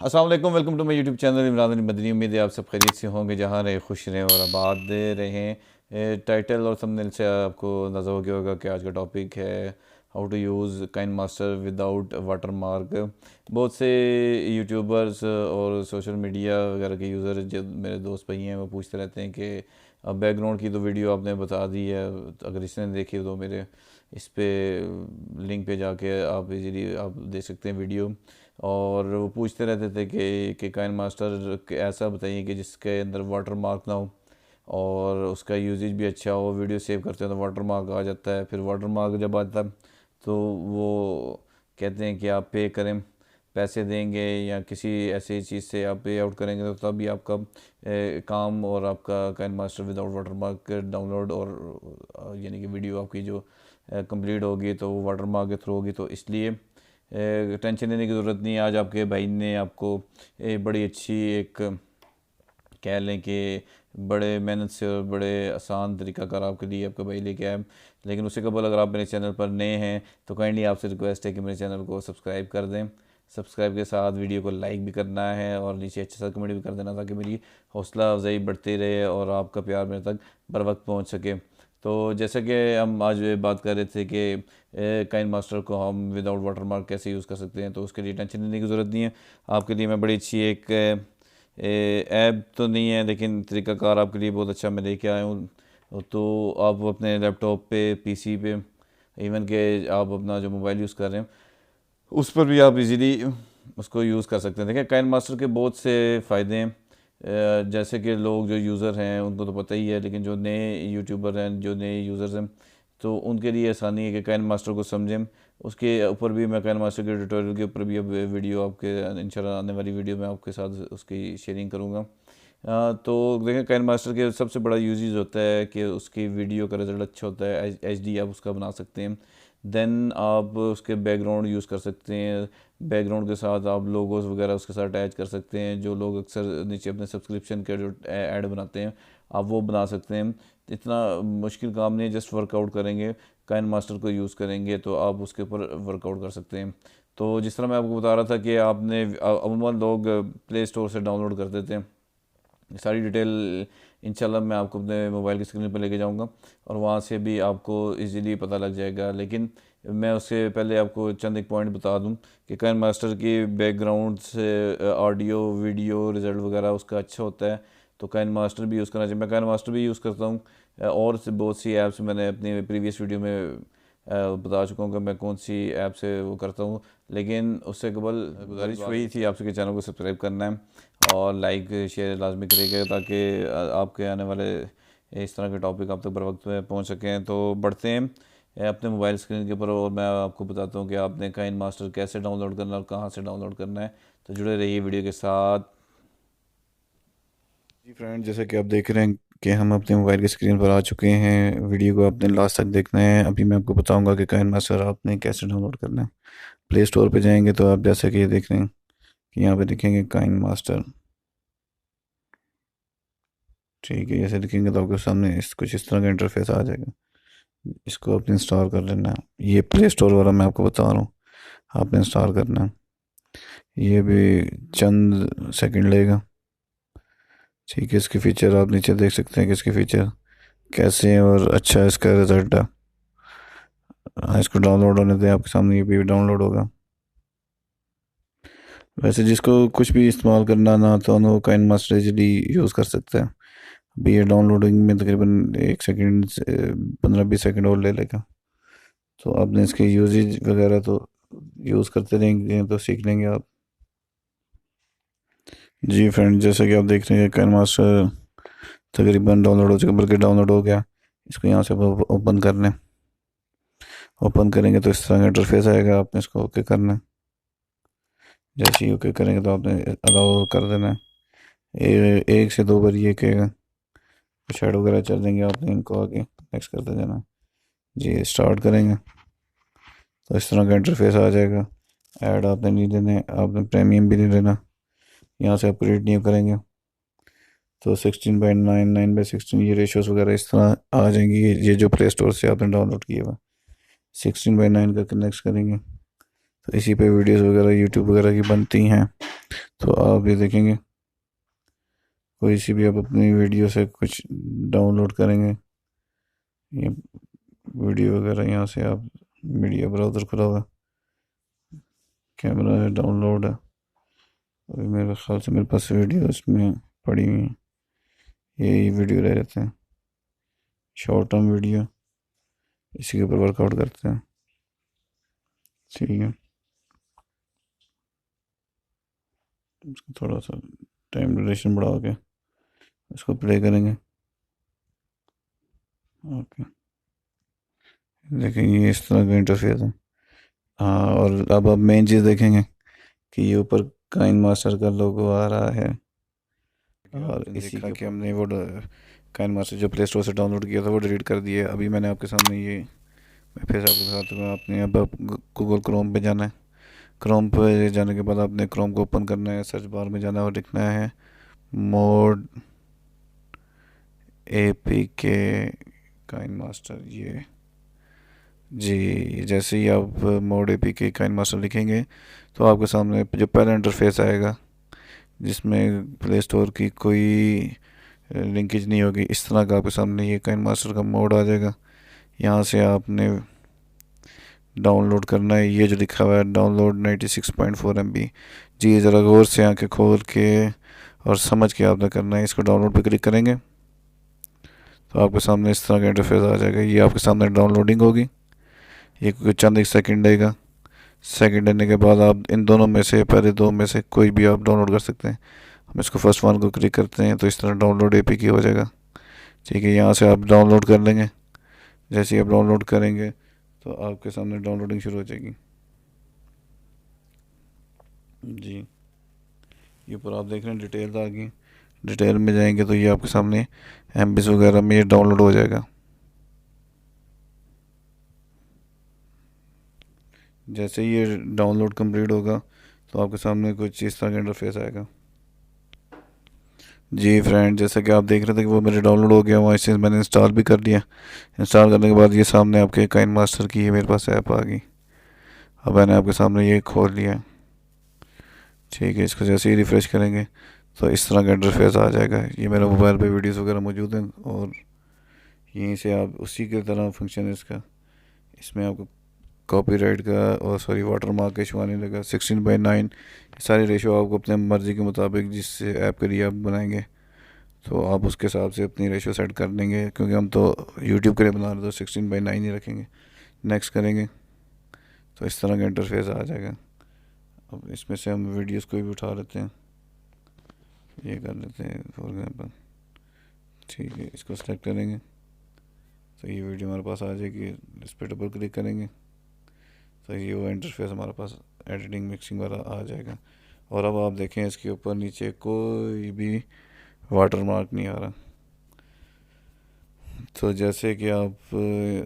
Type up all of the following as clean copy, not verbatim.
अस्सलाम वालेकुम, welcome to my YouTube channel Imran Ali Madani. उम्मीद है आप सब खैरियत से होंगे, जहाँ रहे खुश रहें और आबाद रहें। टाइटल और थंबनेल से आपको अंदाज़ा हो गया होगा कि आज का टॉपिक है how to use KineMaster without watermark. बहुत से यूट्यूबर्स और सोशल मीडिया वगैरह के यूज़र जो मेरे दोस्त भाई हैं वो पूछते रहते हैं कि बैकग्राउंड की तो वीडियो आपने बता दी है, अगर इसने देखी तो मेरे इस पे लिंक पे जाके आप इजीली आप देख सकते हैं वीडियो। और वो पूछते रहते थे कि काइन मास्टर ऐसा बताइए कि जिसके अंदर वाटर मार्क ना हो और उसका यूजेज भी अच्छा हो। वीडियो सेव करते हैं तो वाटर मार्क आ जाता है, फिर वाटर मार्क जब आता है तो वो कहते हैं कि आप पे करें, पैसे देंगे या किसी ऐसी चीज़ से आप पे आउट करेंगे तो तभी आपका काम और आपका KineMaster without watermark download और यानी कि वीडियो आपकी जो कंप्लीट होगी तो वो वाटर मार्क के थ्रू होगी। तो इसलिए टेंशन लेने की ज़रूरत नहीं है। आज आपके भाई ने आपको बड़ी अच्छी एक कह लें कि बड़े मेहनत से और बड़े आसान तरीक़ाकार आपके लिए आपका भाई लेके आए। लेकिन उससे कबल अगर आप मेरे चैनल पर नए हैं तो काइंडली आपसे रिक्वेस्ट है कि मेरे चैनल को सब्सक्राइब कर दें। सब्सक्राइब के साथ वीडियो को लाइक भी करना है और नीचे अच्छा सा कमेंट भी कर देना, ताकि मेरी हौसला अफजाई बढ़ती रहे और आपका प्यार मेरे तक बर वक्त पहुँच सके। तो जैसा कि हम आज बात कर रहे थे कि काइन मास्टर को हम विदाउट वाटर मार्क कैसे यूज़ कर सकते हैं, तो उसके लिए टेंशन लेने की ज़रूरत नहीं है। आपके लिए मैं बड़ी अच्छी एक ऐप तो नहीं है, लेकिन तरीक़ाकार आपके लिए बहुत अच्छा मैं लेके आया हूँ। तो आप अपने लैपटॉप पे, पीसी पे, इवन के आप अपना जो मोबाइल यूज़ कर रहे हैं उस पर भी आप इजीली उसको यूज़ कर सकते हैं। देखिए, काइन मास्टर के बहुत से फ़ायदे हैं। जैसे कि लोग जो यूज़र हैं उनको तो पता ही है, लेकिन जो नए यूट्यूबर हैं, जो नए यूज़र्स हैं, तो उनके लिए आसानी है कि काइन मास्टर को समझें। उसके ऊपर भी मैं काइन मास्टर के ट्यूटोरियल के ऊपर भी अब वीडियो आपके इंशाल्लाह आने वाली वीडियो में आपके साथ उसकी शेयरिंग करूँगा। तो देखें, काइन मास्टर के सबसे बड़ा यूजेज होता है कि उसकी वीडियो का रिज़ल्ट अच्छा होता है, एचडी आप उसका बना सकते हैं। देन आप उसके बैकग्राउंड यूज़ कर सकते हैं। बैकग्राउंड के साथ आप लोगोस वगैरह उसके साथ अटैच कर सकते हैं। जो लोग अक्सर नीचे अपने सब्सक्रिप्शन के जो ऐड बनाते हैं आप वो बना सकते हैं। इतना मुश्किल काम नहीं है, जस्ट वर्कआउट करेंगे, काइन मास्टर को यूज़ करेंगे तो आप उसके ऊपर वर्कआउट कर सकते हैं। तो जिस तरह मैं आपको बता रहा था कि आपने अमूमन लोग प्ले स्टोर से डाउनलोड कर देते हैं। सारी डिटेल इंशाल्लाह मैं आपको अपने मोबाइल की स्क्रीन पर लेके जाऊंगा और वहाँ से भी आपको इजीली पता लग जाएगा। लेकिन मैं उससे पहले आपको चंद एक पॉइंट बता दूं कि काइन मास्टर की बैकग्राउंड से ऑडियो वीडियो रिज़ल्ट वगैरह उसका अच्छा होता है, तो काइन मास्टर भी यूज़ करना चाहिए। मैं काइन मास्टर भी यूज़ करता हूँ और से बहुत सी ऐप्स मैंने अपनी प्रीवियस वीडियो में बता चुका हूँ कि मैं कौन सी ऐप से वो करता हूँ। लेकिन उससे कबल गुजारिश वही थी आपसे कि चैनल को सब्सक्राइब करना है और लाइक शेयर लाजमी करिएगा, ताकि आपके आने वाले इस तरह के टॉपिक आप तक बर वक्त में पहुँच सकें। तो बढ़ते हैं अपने मोबाइल स्क्रीन के ऊपर और मैं आपको बताता हूँ कि आपने काइन मास्टर कैसे डाउनलोड करना है और कहाँ से डाउनलोड करना है। तो जुड़े रहिए वीडियो के साथ। जी फ्रेंड, जैसा कि आप देख रहे हैं कि हम अपने मोबाइल की स्क्रीन पर आ चुके हैं। वीडियो को आपने लास्ट तक देखना है। अभी मैं आपको बताऊंगा कि काइन मास्टर आपने कैसे डाउनलोड करना है। प्ले स्टोर पे जाएंगे तो आप जैसा कि ये देख रहे हैं कि यहाँ पे दिखेंगे काइन मास्टर। ठीक है, जैसे दिखेंगे तो आपके सामने कुछ इस तरह का इंटरफेस आ जाएगा। इसको आपने इंस्टॉल कर लेना है। ये प्ले स्टोर वाला मैं आपको बता रहा हूँ, आपने इंस्टॉल करना है। ये भी चंद सेकंड लेगा। ठीक है, इसके फीचर आप नीचे देख सकते हैं कि इसके फीचर कैसे हैं और अच्छा इसका रिजल्ट है। इसको डाउनलोड होने दें, आपके सामने ये भी डाउनलोड होगा। वैसे जिसको कुछ भी इस्तेमाल करना ना तो वो काइन मास्टर इजीली यूज़ कर सकते हैं। अभी ये डाउनलोडिंग में तकरीबन 1 सेकंड से 15-20 सेकंड और ले लेगा। तो आपने इसके यूजेज वगैरह तो यूज़ करते रहेंगे तो सीख लेंगे आप। जी फ्रेंड, जैसा कि आप देख रहे हैं काइन मास्टर तकरीबन डाउनलोड हो चुका, बल्कि डाउनलोड हो गया। इसको यहाँ से ओपन कर लें। ओपन करेंगे तो इस तरह का इंटरफेस आएगा। आपने इसको ओके करना है। जैसे ही ओके करेंगे तो आपने अलाउ कर देना है। एक से दो बार ये कहेगा, शेडो वगैरह चल देंगे, आपने इनको आगे नेक्स्ट करते जाना। जी स्टार्ट करेंगे तो इस तरह का इंटरफेस आ जाएगा। ऐड आपने नहीं देने, आपने प्रीमियम भी नहीं लेना। यहाँ से आप रेट करेंगे तो 16:9, 9:16 ये रेशियोज वगैरह इस तरह आ जाएंगी। ये जो प्ले स्टोर से आपने डाउनलोड किया हुआ 16:9 करके नेक्स्ट करेंगे तो इसी पे वीडियोस वगैरह यूट्यूब वगैरह की बनती हैं। तो आप ये देखेंगे कोई सी भी आप अपनी वीडियो से कुछ डाउनलोड करेंगे, ये वीडियो वगैरह यहाँ से आप मीडिया ब्राउज़र खुला हुआ, कैमरा है, डाउनलोड है। अभी मेरे ख्याल से मेरे पास वीडियो इसमें पड़ी हुई है, यही वीडियो रह जाते हैं, शॉर्ट टर्म वीडियो, इसी के ऊपर वर्कआउट करते हैं। ठीक है, इसको थोड़ा सा टाइम ड्यूरेशन बढ़ा के इसको प्ले करेंगे। ओके, देखेंगे ये इस तरह का इंटरफेस है। हाँ, और अब आप मेन चीज़ देखेंगे कि ये ऊपर काइन मास्टर का लोगो आ रहा है, और इसी के हमने वो काइन मास्टर जो प्ले स्टोर से डाउनलोड किया था वो डिलीट कर दिया। अभी मैंने आपके सामने ये, मैं फिर आपको दिखाता हूँ। आपने अब आप गूगल क्रोम पे जाना है, क्रोम पे जाने के बाद आपने क्रोम को ओपन करना है, सर्च बार में जाना है और लिखना है मोड APK काइन मास्टर। ये जी, जैसे ही आप मोड APK काइन मास्टर लिखेंगे तो आपके सामने जो पहला इंटरफेस आएगा जिसमें प्ले स्टोर की कोई लिंकेज नहीं होगी, इस तरह का आपके सामने ये काइन मास्टर का मोड आ जाएगा। यहाँ से आपने डाउनलोड करना है, ये जो लिखा हुआ है डाउनलोड 96.4 MB। जी, ज़रा गौर से आंखें खोल के और समझ के आपने करना है। इसको डाउनलोड पे क्लिक करेंगे तो आपके सामने इस तरह का इंटरफेस आ जाएगा। ये आपके सामने डाउनलोडिंग होगी, ये कुछ चंद एक सेकंड लेगा। सेकंड लेने के बाद आप इन दोनों में से, पहले दो में से कोई भी आप डाउनलोड कर सकते हैं। हम इसको फर्स्ट वन को क्लिक करते हैं तो इस तरह डाउनलोड APK हो जाएगा। ठीक है, यहाँ से आप डाउनलोड कर लेंगे। जैसे ही आप डाउनलोड करेंगे तो आपके सामने डाउनलोडिंग शुरू हो जाएगी। जी, ये ऊपर आप देख रहे हैं डिटेल्स आ गई। डिटेल में जाएंगे तो ये आपके सामने MBs वगैरह में ये डाउनलोड हो जाएगा। जैसे ही ये डाउनलोड कंप्लीट होगा तो आपके सामने कुछ इस तरह का इंटरफेस आएगा। जी फ्रेंड, जैसा कि आप देख रहे थे कि वो मेरे डाउनलोड हो गया, वहाँ से मैंने इंस्टॉल भी कर लिया। इंस्टॉल करने के बाद ये सामने आपके काइन मास्टर की ये मेरे पास ऐप आ गई। अब मैंने आपके सामने ये खोल लिया। ठीक है, इसको जैसे ही रिफ़्रेश करेंगे तो इस तरह का इंटरफेस आ जाएगा। ये मेरे मोबाइल पे वीडियोस वगैरह मौजूद हैं और यहीं से आप उसी की तरह फंक्शन है इसका। इसमें आपको कॉपीराइट का और सॉरी वाटर मार्क का इशू आने लगा। 16:9 सारी रेशो आपको अपने मर्ज़ी के मुताबिक जिस ऐप के लिए आप बनाएंगे तो आप उसके हिसाब से अपनी रेशो सेट कर लेंगे, क्योंकि हम तो यूट्यूब के लिए बना रहे तो 16:9 ही रखेंगे। नेक्स्ट करेंगे तो इस तरह का इंटरफेस आ जाएगा। अब इसमें से हम वीडियोस कोई भी उठा लेते हैं, ये कर लेते हैं फॉर एग्जांपल। ठीक है, इसको सेलेक्ट करेंगे तो ये वीडियो हमारे पास आ जाएगी। इस पर डबल क्लिक करेंगे तो ये वो इंटरफेस हमारे पास एडिटिंग मिक्सिंग वाला आ जाएगा। और अब आप देखें इसके ऊपर नीचे कोई भी वाटर मार्क नहीं आ रहा। तो जैसे कि आप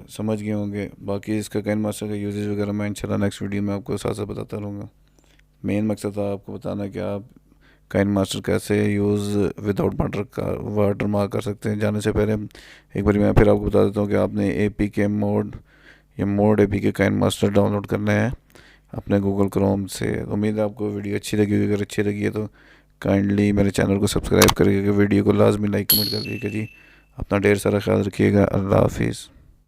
समझ गए होंगे, बाकी इसका काइन मास्टर का यूजेज वगैरह मैं इंशाल्लाह नेक्स्ट वीडियो में आपको साथ साथ बताता रहूँगा। मेन मकसद था आपको बताना कि आप काइन मास्टर कैसे यूज़ विदाउट वाटर मार्क कर सकते हैं। जाने से पहले एक बार मैं फिर आपको बता देता हूँ कि आपने APK मोड, ये mod APK KineMaster download करना है अपने गूगल क्रोम से। उम्मीद है आपको वीडियो अच्छी लगी होगी। अगर अच्छी लगी है तो काइंडली मेरे चैनल को सब्सक्राइब करके वीडियो को लाजमी लाइक कमेंट कर दीजिएगा। जी, अपना ढेर सारा ख्याल रखिएगा। अल्लाह हाफिज़।